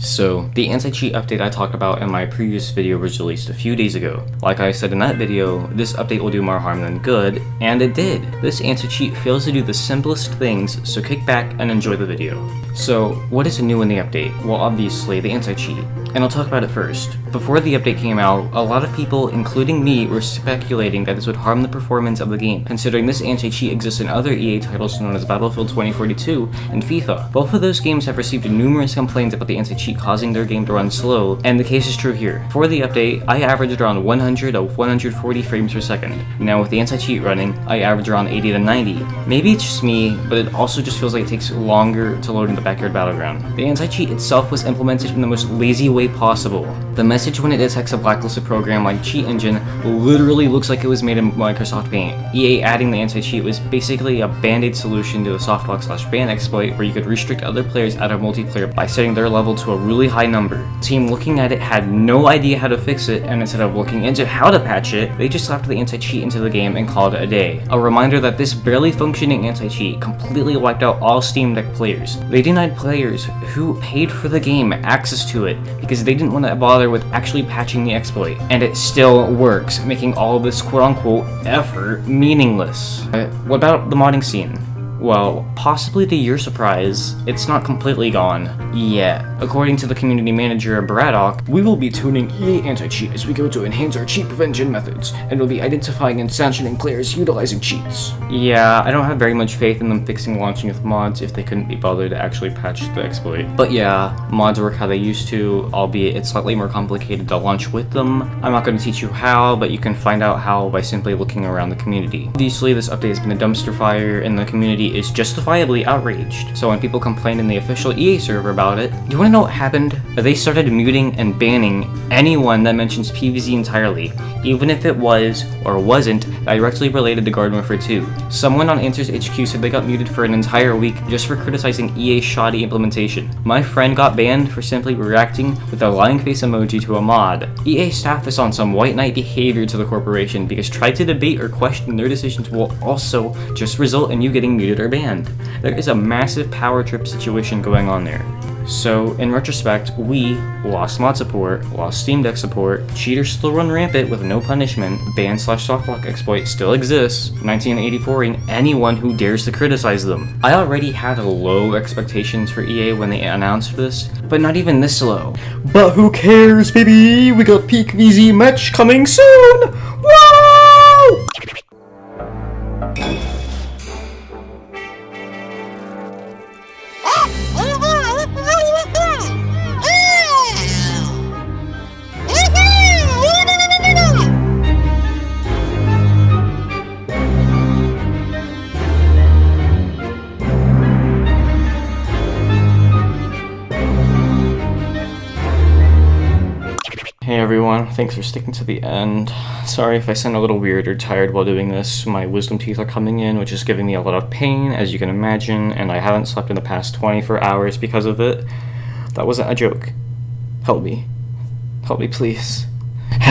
So, the anti-cheat update I talked about in my previous video was released a few days ago. Like I said in that video, this update will do more harm than good, and it did. This anti-cheat fails to do the simplest things, so kick back and enjoy the video. So, what is new in the update? Well, obviously, the anti-cheat. And I'll talk about it first. Before the update came out, a lot of people, including me, were speculating that this would harm the performance of the game, considering this anti-cheat exists in other EA titles known as Battlefield 2042 and FIFA. Both of those games have received numerous complaints about the anti-cheat causing their game to run slow, and the case is true here. For the update, I averaged around 100 to 140 frames per second. Now with the anti-cheat running, I average around 80 to 90. Maybe it's just me, but it also just feels like it takes longer to load in the backyard battleground. The anti-cheat itself was implemented in the most lazy way possible. The message when it detects a blacklisted program like Cheat Engine literally looks like it was made in Microsoft Paint. EA adding the anti-cheat was basically a band-aid solution to the softlock/ban exploit where you could restrict other players out of multiplayer by setting their level to a really high number. The team looking at it had no idea how to fix it, and instead of looking into how to patch it, they just slapped the anti-cheat into the game and called it a day. A reminder that this barely functioning anti-cheat completely wiped out all Steam Deck players. They denied players who paid for the game access to it because they didn't want to bother with actually patching the exploit. And it still works, making all of this quote-unquote effort meaningless. What about the modding scene? Well, possibly to your surprise, it's not completely gone yet. According to the community manager Braddock, we will be tuning EA anti-cheat as we go to enhance our cheat prevention methods, and we'll be identifying and sanctioning players utilizing cheats. Yeah, I don't have very much faith in them fixing launching with mods if they couldn't be bothered to actually patch the exploit. But yeah, mods work how they used to, albeit it's slightly more complicated to launch with them. I'm not going to teach you how, but you can find out how by simply looking around the community. Obviously, this update has been a dumpster fire, and the community is justifiably outraged. So when people complained in the official EA server about it, do you want to know what happened? They started muting and banning anyone that mentions PvZ entirely, even if it was, or wasn't, directly related to Garden Warfare 2. Someone on Answers HQ said they got muted for an entire week just for criticizing EA's shoddy implementation. My friend got banned for simply reacting with a lying face emoji to a mod. EA staff is on some white knight behavior to the corporation because trying to debate or question their decisions will also just result in you getting muted or banned. There is a massive power trip situation going on there. So, in retrospect, we lost mod support, lost Steam Deck support, cheaters still run rampant with no punishment, ban/softlock exploit still exists, 1984ing anyone who dares to criticize them. I already had low expectations for EA when they announced this, but not even this low. But who cares, baby? We got PvZ match coming soon! Whoa! Hey everyone, thanks for sticking to the end. Sorry if I sound a little weird or tired while doing this. My wisdom teeth are coming in, which is giving me a lot of pain, as you can imagine, and I haven't slept in the past 24 hours because of it. That wasn't a joke. Help me. Help me, please. Help!